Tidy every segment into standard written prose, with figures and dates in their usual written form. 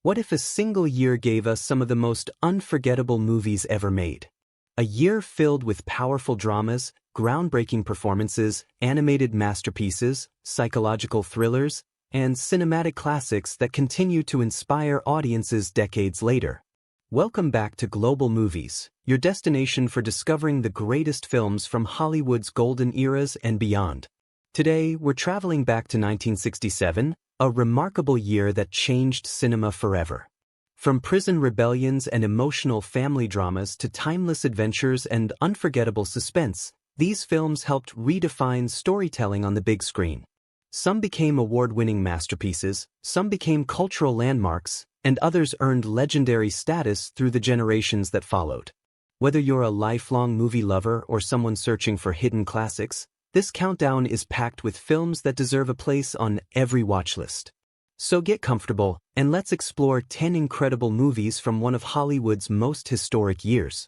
What if a single year gave us some of the most unforgettable movies ever made? A year filled with powerful dramas, groundbreaking performances, animated masterpieces, psychological thrillers, and cinematic classics that continue to inspire audiences decades later. Welcome back to Global Movies, your destination for discovering the greatest films from Hollywood's golden eras and beyond. Today, we're traveling back to 1967, a remarkable year that changed cinema forever. From prison rebellions and emotional family dramas to timeless adventures and unforgettable suspense, these films helped redefine storytelling on the big screen. Some became award-winning masterpieces, some became cultural landmarks, and others earned legendary status through the generations that followed. Whether you're a lifelong movie lover or someone searching for hidden classics, this countdown is packed with films that deserve a place on every watch list. So get comfortable, and let's explore 10 incredible movies from one of Hollywood's most historic years.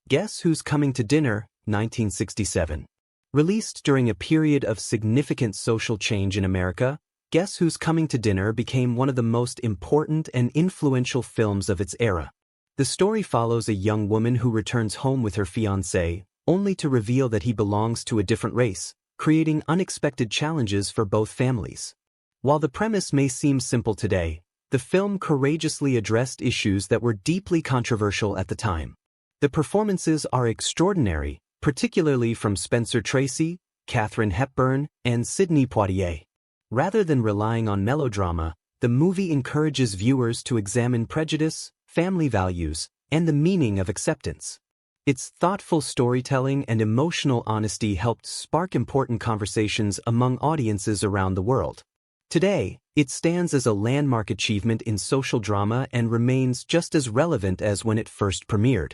Guess Who's Coming to Dinner, 1967. Released during a period of significant social change in America, Guess Who's Coming to Dinner became one of the most important and influential films of its era. The story follows a young woman who returns home with her fiancé, only to reveal that he belongs to a different race, creating unexpected challenges for both families. While the premise may seem simple today, the film courageously addressed issues that were deeply controversial at the time. The performances are extraordinary, particularly from Spencer Tracy, Katharine Hepburn, and Sidney Poitier. Rather than relying on melodrama, the movie encourages viewers to examine prejudice, family values, and the meaning of acceptance. Its thoughtful storytelling and emotional honesty helped spark important conversations among audiences around the world. Today, it stands as a landmark achievement in social drama and remains just as relevant as when it first premiered.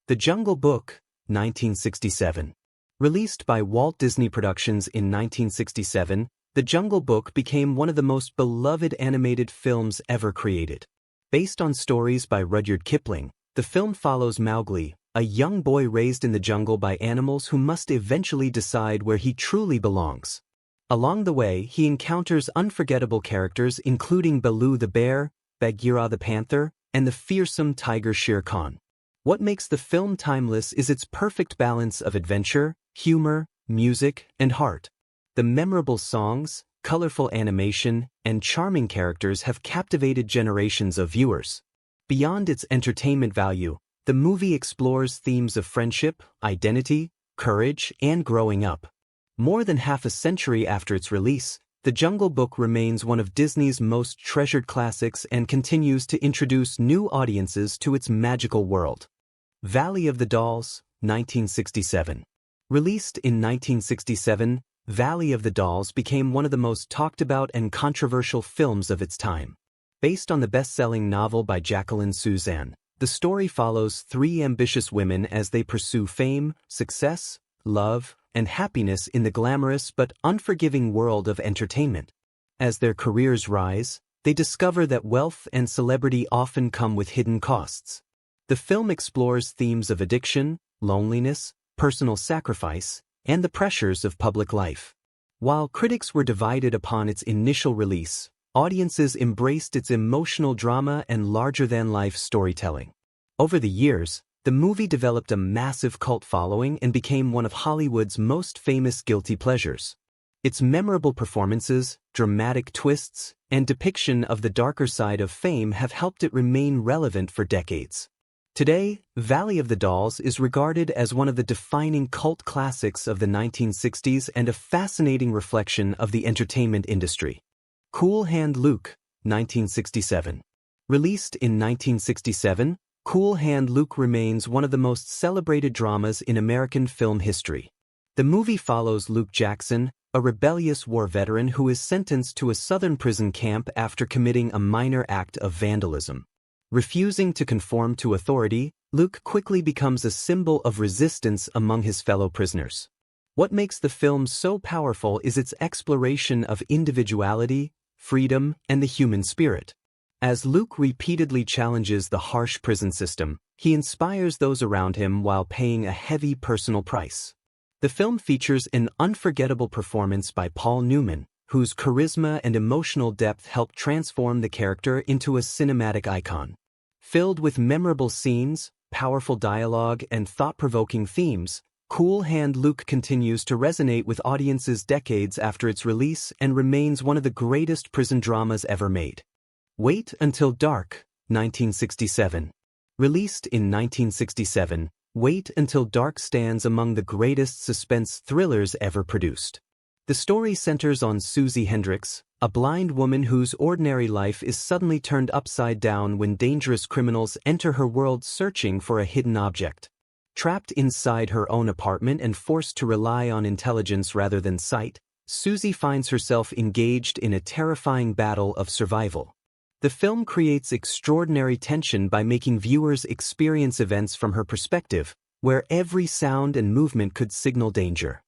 The Jungle Book, 1967. Released by Walt Disney Productions in 1967, The Jungle Book became one of the most beloved animated films ever created. Based on stories by Rudyard Kipling, the film follows Mowgli, a young boy raised in the jungle by animals who must eventually decide where he truly belongs. Along the way, he encounters unforgettable characters including Baloo the bear, Bagheera the panther, and the fearsome tiger Shere Khan. What makes the film timeless is its perfect balance of adventure, humor, music, and heart. The memorable songs, colorful animation, and charming characters have captivated generations of viewers. Beyond its entertainment value, the movie explores themes of friendship, identity, courage, and growing up. More than half a century after its release, The Jungle Book remains one of Disney's most treasured classics and continues to introduce new audiences to its magical world. Valley of the Dolls, 1967. Released in 1967, Valley of the Dolls became one of the most talked about and controversial films of its time. Based on the best-selling novel by Jacqueline Suzanne, the story follows three ambitious women as they pursue fame, success, love, and happiness in the glamorous but unforgiving world of entertainment. As their careers rise, they discover that wealth and celebrity often come with hidden costs. The film explores themes of addiction, loneliness, personal sacrifice, and the pressures of public life. While critics were divided upon its initial release, audiences embraced its emotional drama and larger-than-life storytelling. Over the years, the movie developed a massive cult following and became one of Hollywood's most famous guilty pleasures. Its memorable performances, dramatic twists, and depiction of the darker side of fame have helped it remain relevant for decades. Today, Valley of the Dolls is regarded as one of the defining cult classics of the 1960s and a fascinating reflection of the entertainment industry. Cool Hand Luke, 1967. Released in 1967, Cool Hand Luke remains one of the most celebrated dramas in American film history. The movie follows Luke Jackson, a rebellious war veteran who is sentenced to a southern prison camp after committing a minor act of vandalism. Refusing to conform to authority, Luke quickly becomes a symbol of resistance among his fellow prisoners. What makes the film so powerful is its exploration of individuality, freedom, and the human spirit. As Luke repeatedly challenges the harsh prison system, he inspires those around him while paying a heavy personal price. The film features an unforgettable performance by Paul Newman, whose charisma and emotional depth helped transform the character into a cinematic icon. Filled with memorable scenes, powerful dialogue, and thought-provoking themes, Cool Hand Luke continues to resonate with audiences decades after its release and remains one of the greatest prison dramas ever made. Wait Until Dark, 1967. Released in 1967, Wait Until Dark stands among the greatest suspense thrillers ever produced. The story centers on Susie Hendricks, a blind woman whose ordinary life is suddenly turned upside down when dangerous criminals enter her world searching for a hidden object. Trapped inside her own apartment and forced to rely on intelligence rather than sight, Susie finds herself engaged in a terrifying battle of survival. The film creates extraordinary tension by making viewers experience events from her perspective, where every sound and movement could signal danger.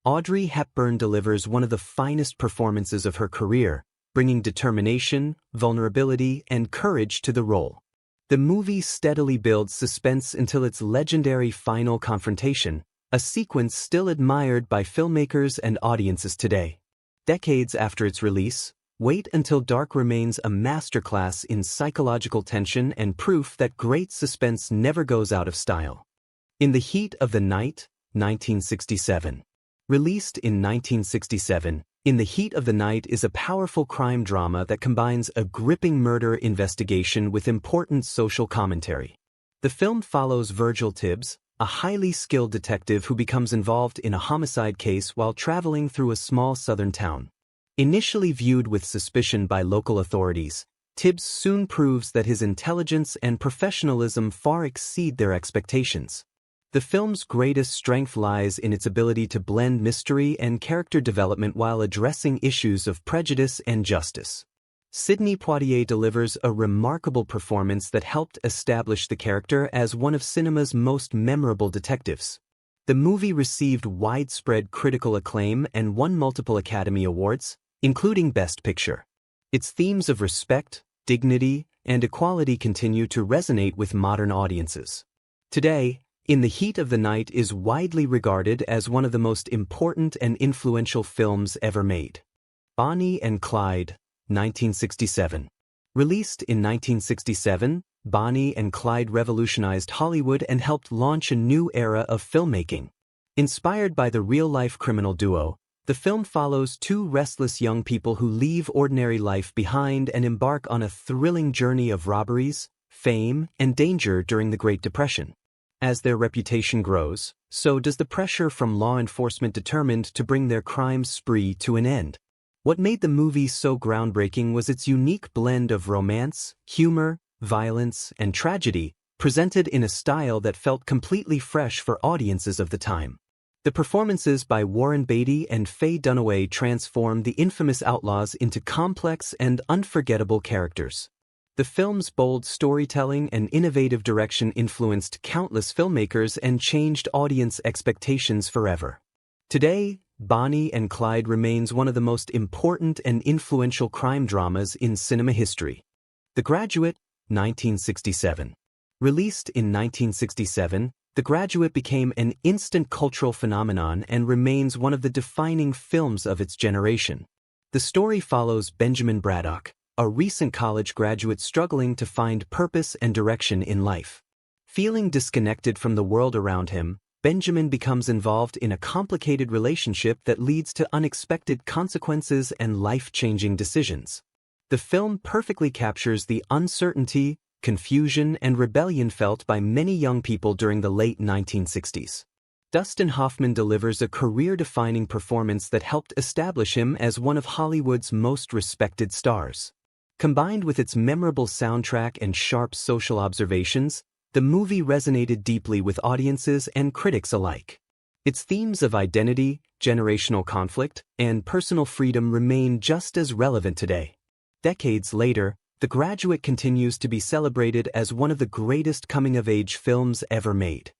Audrey Hepburn delivers one of the finest performances of her career, bringing determination, vulnerability, and courage to the role. The movie steadily builds suspense until its legendary final confrontation, a sequence still admired by filmmakers and audiences today. Decades after its release, Wait Until Dark remains a masterclass in psychological tension and proof that great suspense never goes out of style. In the Heat of the Night, 1967. Released in 1967, In the Heat of the Night is a powerful crime drama that combines a gripping murder investigation with important social commentary. The film follows Virgil Tibbs, a highly skilled detective who becomes involved in a homicide case while traveling through a small southern town. Initially viewed with suspicion by local authorities, Tibbs soon proves that his intelligence and professionalism far exceed their expectations. The film's greatest strength lies in its ability to blend mystery and character development while addressing issues of prejudice and justice. Sidney Poitier delivers a remarkable performance that helped establish the character as one of cinema's most memorable detectives. The movie received widespread critical acclaim and won multiple Academy Awards, including Best Picture. Its themes of respect, dignity, and equality continue to resonate with modern audiences. Today, In the Heat of the Night is widely regarded as one of the most important and influential films ever made. Bonnie and Clyde, 1967. Released in 1967, Bonnie and Clyde revolutionized Hollywood and helped launch a new era of filmmaking. Inspired by the real-life criminal duo, the film follows two restless young people who leave ordinary life behind and embark on a thrilling journey of robberies, fame, and danger during the Great Depression. As their reputation grows, so does the pressure from law enforcement determined to bring their crime spree to an end. What made the movie so groundbreaking was its unique blend of romance, humor, violence, and tragedy, presented in a style that felt completely fresh for audiences of the time. The performances by Warren Beatty and Faye Dunaway transformed the infamous outlaws into complex and unforgettable characters. The film's bold storytelling and innovative direction influenced countless filmmakers and changed audience expectations forever. Today, Bonnie and Clyde remains one of the most important and influential crime dramas in cinema history. The Graduate, 1967. Released in 1967, The Graduate became an instant cultural phenomenon and remains one of the defining films of its generation. The story follows Benjamin Braddock, a recent college graduate struggling to find purpose and direction in life. Feeling disconnected from the world around him, Benjamin becomes involved in a complicated relationship that leads to unexpected consequences and life-changing decisions. The film perfectly captures the uncertainty, confusion, and rebellion felt by many young people during the late 1960s. Dustin Hoffman delivers a career-defining performance that helped establish him as one of Hollywood's most respected stars. Combined with its memorable soundtrack and sharp social observations, the movie resonated deeply with audiences and critics alike. Its themes of identity, generational conflict, and personal freedom remain just as relevant today. Decades later, The Graduate continues to be celebrated as one of the greatest coming-of-age films ever made.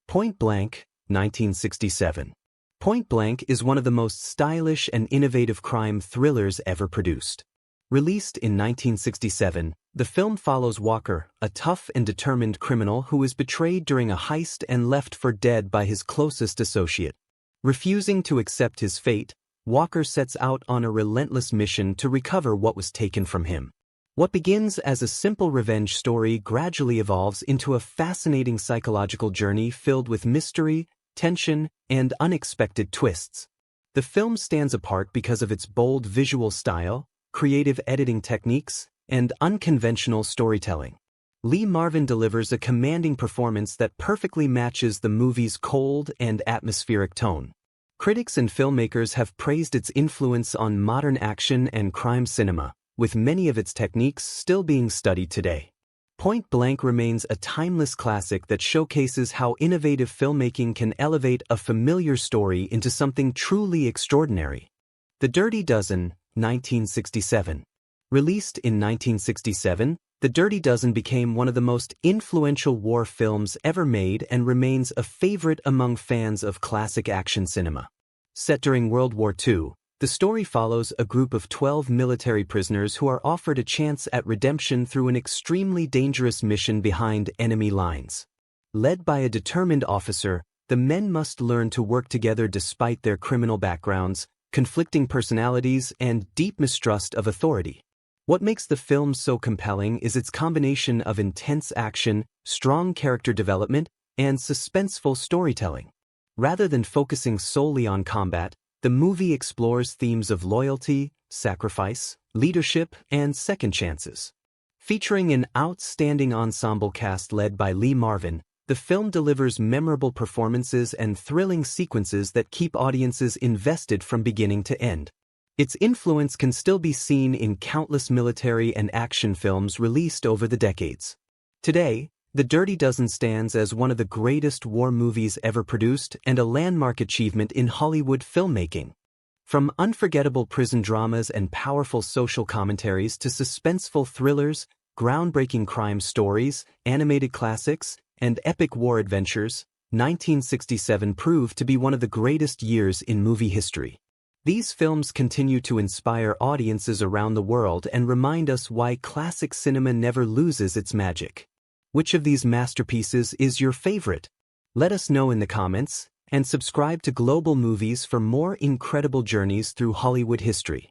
Point Blank, 1967. Point Blank is one of the most stylish and innovative crime thrillers ever produced. Released in 1967, the film follows Walker, a tough and determined criminal who is betrayed during a heist and left for dead by his closest associate. Refusing to accept his fate, Walker sets out on a relentless mission to recover what was taken from him. What begins as a simple revenge story gradually evolves into a fascinating psychological journey filled with mystery, tension, and unexpected twists. The film stands apart because of its bold visual style, creative editing techniques, and unconventional storytelling. Lee Marvin delivers a commanding performance that perfectly matches the movie's cold and atmospheric tone. Critics and filmmakers have praised its influence on modern action and crime cinema, with many of its techniques still being studied today. Point Blank remains a timeless classic that showcases how innovative filmmaking can elevate a familiar story into something truly extraordinary. The Dirty Dozen, 1967. Released in 1967, The Dirty Dozen became one of the most influential war films ever made and remains a favorite among fans of classic action cinema. Set during World War II, the story follows a group of 12 military prisoners who are offered a chance at redemption through an extremely dangerous mission behind enemy lines. Led by a determined officer, the men must learn to work together despite their criminal backgrounds, conflicting personalities, and deep mistrust of authority. What makes the film so compelling is its combination of intense action, strong character development, and suspenseful storytelling. Rather than focusing solely on combat, the movie explores themes of loyalty, sacrifice, leadership, and second chances. Featuring an outstanding ensemble cast led by Lee Marvin, the film delivers memorable performances and thrilling sequences that keep audiences invested from beginning to end. Its influence can still be seen in countless military and action films released over the decades. Today, The Dirty Dozen stands as one of the greatest war movies ever produced and a landmark achievement in Hollywood filmmaking. From unforgettable prison dramas and powerful social commentaries to suspenseful thrillers, groundbreaking crime stories, animated classics, and epic war adventures, 1967 proved to be one of the greatest years in movie history. These films continue to inspire audiences around the world and remind us why classic cinema never loses its magic. Which of these masterpieces is your favorite? Let us know in the comments, and subscribe to Global Movies for more incredible journeys through Hollywood history.